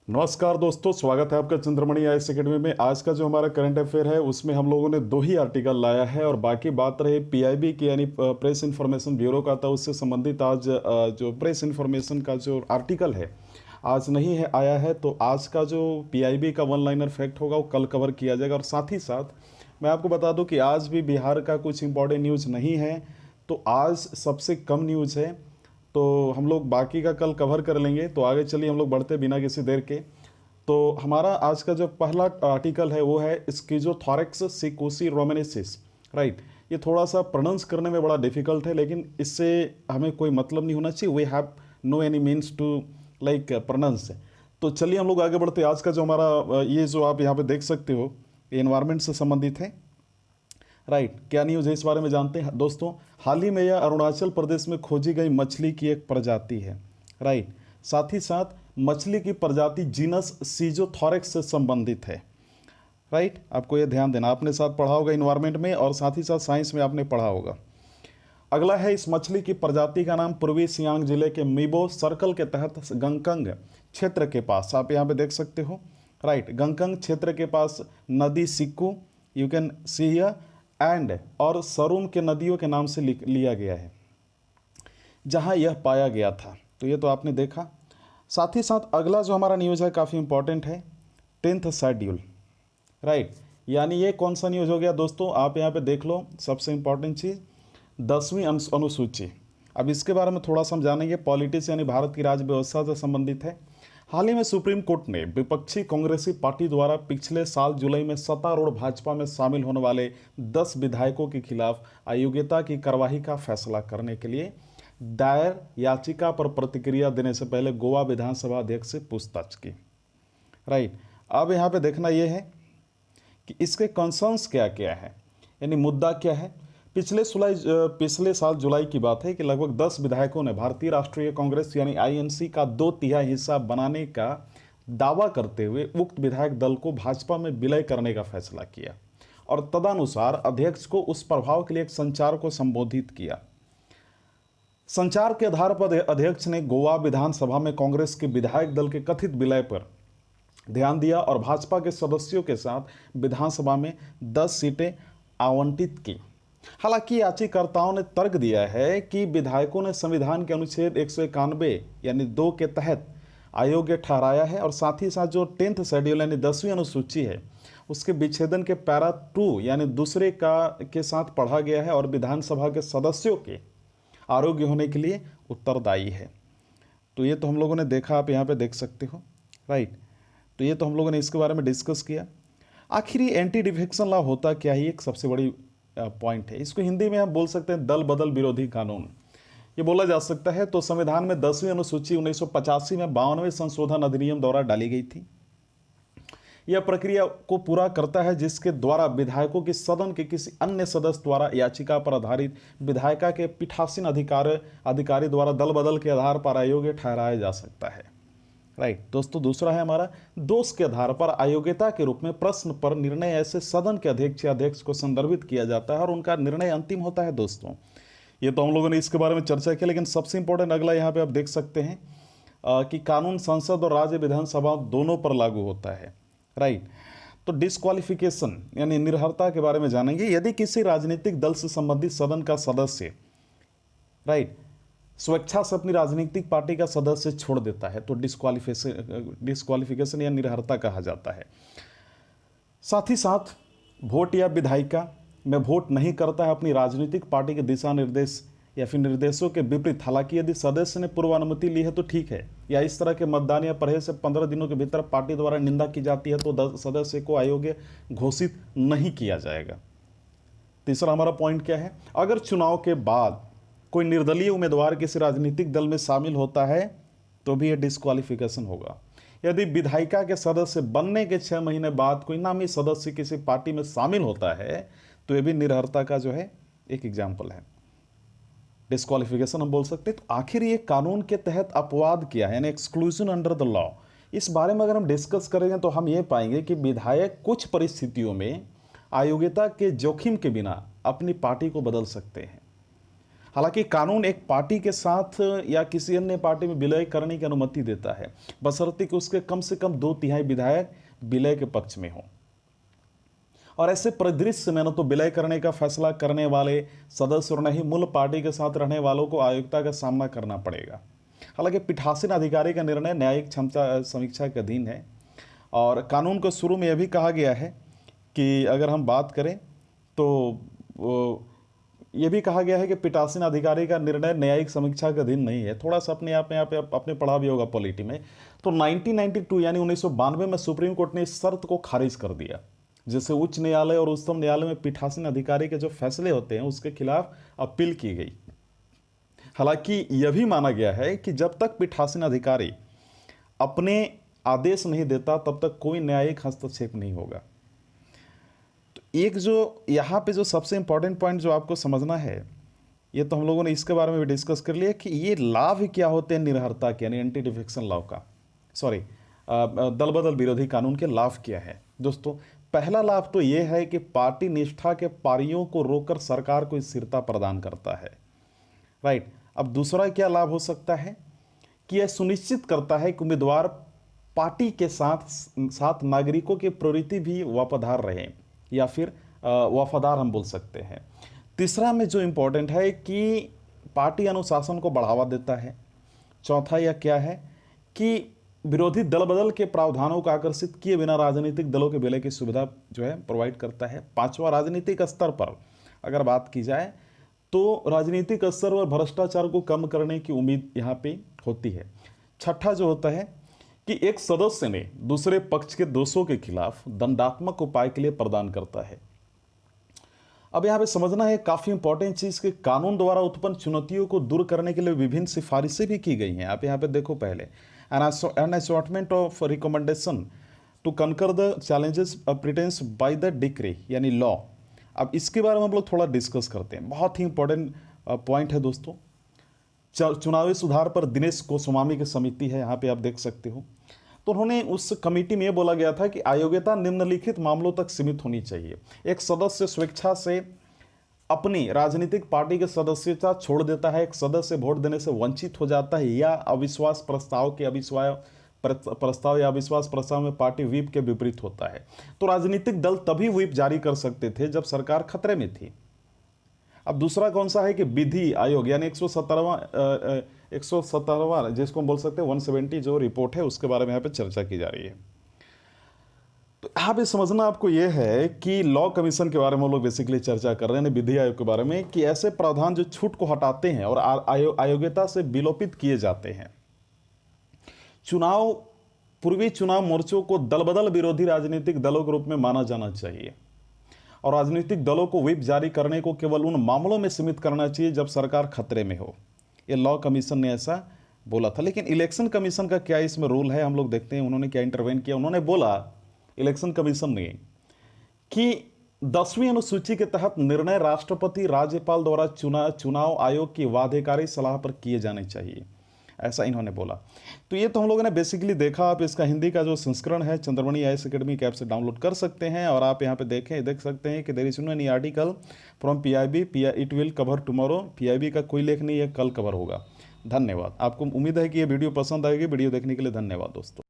नमस्कार दोस्तों, स्वागत है आपका चंद्रमणि आईएएस एकेडमी में। आज का जो हमारा करंट अफेयर है उसमें हम लोगों ने दो ही आर्टिकल लाया है और बाकी बात रही पीआईबी की यानी प्रेस इन्फॉर्मेशन ब्यूरो का था, उससे संबंधित आज जो प्रेस इन्फॉर्मेशन का जो आर्टिकल है आज नहीं है आया है। तो आज का जो पीआईबी का वन लाइनर फैक्ट होगा वो कल कवर किया जाएगा। और साथ ही साथ मैं आपको बता दूं कि आज भी बिहार का कुछ इंपॉर्टेंट न्यूज़ नहीं है, तो आज सबसे कम न्यूज़ है, तो हम लोग बाकी का कल कवर कर लेंगे। तो आगे चलिए हम लोग बढ़ते बिना किसी देर के। तो हमारा आज का जो पहला आर्टिकल है वो है स्किज़ोथोरैक्स सिकोसी रोमेनेसिस। राइट, ये थोड़ा सा प्रोनाउंस करने में बड़ा डिफिकल्ट है, लेकिन इससे हमें कोई मतलब नहीं होना चाहिए। We have no any means to like pronounce. तो चलिए हम लोग आगे बढ़ते। आज का जो हमारा ये जो आप यहाँ पे देख सकते हो ये एनवायरमेंट से संबंधित है। राइट, क्या न्यूज़ है इस बारे में जानते हैं दोस्तों। हाल ही में यह अरुणाचल प्रदेश में खोजी गई मछली की एक प्रजाति है। राइट, साथ ही साथ मछली की प्रजाति जीनस सीजोथोरैक्स से संबंधित है। राइट, आपको यह ध्यान देना, आपने साथ पढ़ा होगा इन्वायरमेंट में और साथ ही साथ साइंस में आपने पढ़ा होगा। अगला है, इस मछली की प्रजाति का नाम पूर्वी सियांग जिले के मीबो सर्कल के तहत गंगकंग क्षेत्र के पास, आप यहाँ पे देख सकते हो। राइट, गंगकंग क्षेत्र के पास नदी सिक्कू, you can see here, and और सरूम के नदियों के नाम से लिया गया है जहां यह पाया गया था। तो ये तो आपने देखा। साथ ही साथ अगला जो हमारा न्यूज़ है काफ़ी इंपॉर्टेंट है, 10th शेड्यूल। राइट, यानी ये कौन सा न्यूज़ हो गया दोस्तों, आप यहाँ पे देख लो। सबसे इंपॉर्टेंट चीज़ 10वीं अनुसूची। अब इसके बारे में थोड़ा सा हम जानेंगे। पॉलिटिक्स यानी भारत की राज्य व्यवस्था से संबंधित है। हाल ही में सुप्रीम कोर्ट ने विपक्षी कांग्रेसी पार्टी द्वारा पिछले साल जुलाई में सत्तारूढ़ भाजपा में शामिल होने वाले 10 विधायकों के खिलाफ अयोग्यता की कार्रवाई का फैसला करने के लिए दायर याचिका पर प्रतिक्रिया देने से पहले गोवा विधानसभा अध्यक्ष से पूछताछ की। राइट, अब यहाँ पे देखना यह है कि इसके कंसर्न्स क्या क्या है, यानी मुद्दा क्या है। पिछले साल जुलाई की बात है कि लगभग 10 विधायकों ने भारतीय राष्ट्रीय कांग्रेस यानी आईएनसी का 2/3 हिस्सा बनाने का दावा करते हुए उक्त विधायक दल को भाजपा में विलय करने का फैसला किया और तदनुसार अध्यक्ष को उस प्रभाव के लिए एक संचार को संबोधित किया। संचार के आधार पर अध्यक्ष ने गोवा विधानसभा में कांग्रेस के विधायक दल के कथित विलय पर ध्यान दिया और भाजपा के सदस्यों के साथ विधानसभा में 10 सीटें आवंटित की। हालांकि याचिकाकर्ताओं ने तर्क दिया है कि विधायकों ने संविधान के अनुच्छेद 191 यानी 2 के तहत अयोग्य ठहराया है और साथ ही साथ जो 10th शेड्यूल यानी 10वीं अनुसूची है उसके विच्छेदन के पैरा 2 यानी दूसरे का के साथ पढ़ा गया है और विधानसभा के सदस्यों के आरोग्य होने के लिए उत्तरदायी है। तो ये तो हम लोगों ने देखा, आप यहाँ पे देख सकते हो। राइट, तो ये तो हम लोगों ने इसके बारे में डिस्कस किया। आखिर ये एंटी डिफेक्शन लॉ होता क्या है, एक सबसे बड़ी पॉइंट है। इसको हिंदी में हम बोल सकते हैं दल बदल विरोधी कानून, ये बोला जा सकता है। तो संविधान में 10वीं अनुसूची 1985 में 52वें संशोधन अधिनियम द्वारा डाली गई थी। यह प्रक्रिया को पूरा करता है जिसके द्वारा विधायकों की सदन के किसी अन्य सदस्य द्वारा याचिका पर आधारित विधायिका के पीठासीन अधिकारी द्वारा दल बदल के आधार पर अयोग्य ठहराया जा सकता है। राइट दोस्तों, दूसरा है हमारा दोष के आधार पर अयोग्यता के रूप में प्रश्न पर निर्णय ऐसे सदन के अध्यक्ष या अध्यक्ष को संदर्भित किया जाता है और उनका निर्णय अंतिम होता है। दोस्तों ये तो हम लोगों ने इसके बारे में चर्चा की, लेकिन सबसे इंपॉर्टेंट अगला यहाँ पे आप देख सकते हैं कि कानून संसद और राज्य विधानसभा दोनों पर लागू होता है। राइट, तो डिस्क्वालिफिकेशन यानी निर्हरता के बारे में जानेंगे। यदि किसी राजनीतिक दल से संबंधित सदन का सदस्य राइट स्वेच्छा से अपनी राजनीतिक पार्टी का सदस्य छोड़ देता है तो डिस्क्वालिफिकेशन या निर्हरता कहा जाता है। साथ ही साथ वोट या विधायिका में वोट नहीं करता है अपनी राजनीतिक पार्टी के दिशा निर्देश या फिर निर्देशों के विपरीत, हालांकि यदि सदस्य ने पूर्व अनुमति ली है तो ठीक है, या इस तरह के मतदान या परहेज से 15 दिनों के भीतर पार्टी द्वारा निंदा की जाती है तो सदस्य को अयोग्य घोषित नहीं किया जाएगा। तीसरा हमारा पॉइंट क्या है, अगर चुनाव के बाद कोई निर्दलीय उम्मीदवार किसी राजनीतिक दल में शामिल होता है तो भी यह डिस्क्वालिफिकेशन होगा। यदि विधायिका के सदस्य बनने के 6 महीने बाद कोई नामी सदस्य किसी पार्टी में शामिल होता है तो यह भी निर्हरता का जो है एक एग्जाम्पल है, डिस्क्वालिफिकेशन हम बोल सकते हैं। तो आखिर ये कानून के तहत अपवाद क्या है, यानी एक्सक्लूजन अंडर द लॉ, इस बारे में अगर हम डिस्कस करेंगे तो हम ये पाएंगे कि विधायक कुछ परिस्थितियों में अयोग्यता के जोखिम के बिना अपनी पार्टी को बदल सकते हैं। हालांकि कानून एक पार्टी के साथ या किसी अन्य पार्टी में विलय करने की अनुमति देता है, बशर्ते कि उसके कम से कम 2/3 विधायक विलय के पक्ष में हों। और ऐसे परिदृश्य में न तो विलय करने का फैसला करने वाले सदस्य और न ही मूल पार्टी के साथ रहने वालों को अयोग्यता का सामना करना पड़ेगा। हालांकि पीठासीन अधिकारी का निर्णय न्यायिक क्षमता समीक्षा के अधीन है, और कानून को शुरू में यह भी कहा गया है कि अगर हम बात करें तो यह भी कहा गया है कि पीठासीन अधिकारी का निर्णय न्यायिक समीक्षा के अधीन नहीं है। थोड़ा सा अपने आप में आपने पढ़ा भी होगा पॉलिटी में। तो 1992 यानी 1992 में सुप्रीम कोर्ट ने इस शर्त को खारिज कर दिया, जैसे उच्च न्यायालय और उच्चतम न्यायालय में पीठासीन अधिकारी के जो फैसले होते हैं उसके खिलाफ अपील की गई। हालांकि यह भी माना गया है कि जब तक पीठासीन अधिकारी अपने आदेश नहीं देता तब तक कोई न्यायिक हस्तक्षेप नहीं होगा। तो एक जो यहाँ पे जो सबसे इंपॉर्टेंट पॉइंट जो आपको समझना है, ये तो हम लोगों ने इसके बारे में भी डिस्कस कर लिया कि ये लाभ क्या होते हैं निर्भरता के, यानी एंटी डिफेक्शन लॉ का, दल बदल विरोधी कानून के लाभ क्या है दोस्तों। पहला लाभ तो यह है कि पार्टी निष्ठा के पारियों को रोककर सरकार को स्थिरता प्रदान करता है, राइट। अब दूसरा क्या लाभ हो सकता है कि यह सुनिश्चित करता है कि उम्मीदवार पार्टी के साथ नागरिकों की प्रवृत्ति भी वफादार रहे, या फिर वफादार हम बोल सकते हैं। तीसरा में जो इम्पोर्टेंट है कि पार्टी अनुशासन को बढ़ावा देता है। चौथा यह क्या है कि विरोधी दल बदल के प्रावधानों को आकर्षित किए बिना राजनीतिक दलों के विलय की सुविधा जो है प्रोवाइड करता है। पांचवा, राजनीतिक स्तर पर अगर बात की जाए तो राजनीतिक स्तर पर भ्रष्टाचार को कम करने की उम्मीद यहाँ पे होती है। छठा जो होता है कि एक सदस्य ने दूसरे पक्ष के दोषों के खिलाफ दंडात्मक उपाय के लिए प्रदान करता है। अब यहाँ पे समझना है काफ़ी इंपॉर्टेंट चीज़ कि कानून द्वारा उत्पन्न चुनौतियों को दूर करने के लिए विभिन्न सिफारिशें भी की गई हैं। आप यहाँ पे देखो, पहले an assortment of recommendation to concur the challenges pretence by the decree यानी लॉ। अब इसके बारे में हम लोग थोड़ा डिस्कस करते हैं। बहुत ही इंपॉर्टेंट पॉइंट है दोस्तों। चुनावी सुधार पर दिनेश गोस्वामी की समिति है, यहाँ पे आप देख सकते हो। तो उन्होंने उस कमेटी में ये बोला गया था कि अयोग्यता निम्नलिखित मामलों तक सीमित होनी चाहिए। एक सदस्य स्वेच्छा से अपनी राजनीतिक पार्टी के सदस्यता छोड़ देता है, एक सदस्य वोट देने से वंचित हो जाता है, या अविश्वास प्रस्ताव या अविश्वास प्रस्ताव में पार्टी व्हिप के विपरीत होता है। तो राजनीतिक दल तभी व्हिप जारी कर सकते थे जब सरकार खतरे में थी। अब दूसरा कौन सा है कि विधि आयोग यानी 117वां जिसको हम बोल सकते हैं 170 जो रिपोर्ट है उसके बारे में यहाँ पे चर्चा की जा रही है। तो यहाँ पे समझना आपको ये है कि लॉ कमीशन के बारे में हम लोग बेसिकली चर्चा कर रहे हैं, विधि आयोग के बारे में, कि ऐसे प्रावधान जो छूट को हटाते हैं और अयोग्यता से विलोपित किए जाते हैं। पूर्वी चुनाव मोर्चों को दल बदल विरोधी राजनीतिक दलों के रूप में माना जाना चाहिए, और राजनीतिक दलों को व्हिप जारी करने को केवल उन मामलों में सीमित करना चाहिए जब सरकार खतरे में हो। ये लॉ कमीशन ने ऐसा बोला था। लेकिन इलेक्शन कमीशन का क्या इसमें रोल है, हम लोग देखते हैं उन्होंने क्या इंटरवेन किया। उन्होंने बोला, इलेक्शन कमीशन ने, कि 10वीं अनुसूची के तहत निर्णय राष्ट्रपति राज्यपाल द्वारा चुनाव आयोग की बाध्यकारी सलाह पर किए जाने चाहिए, ऐसा इन्होंने बोला। तो ये तो हम लोगों ने बेसिकली देखा। आप इसका हिंदी का जो संस्करण है चंद्रमणि आईएएस एकेडमी के ऐप से डाउनलोड कर सकते हैं, और आप यहाँ पे देख सकते हैं कि there is no any article from PIB, it will cover tomorrow. PIB का कोई लेख नहीं है, कल कवर होगा। धन्यवाद। आपको उम्मीद है कि ये वीडियो पसंद आएगी। वीडियो देखने के लिए धन्यवाद दोस्तों।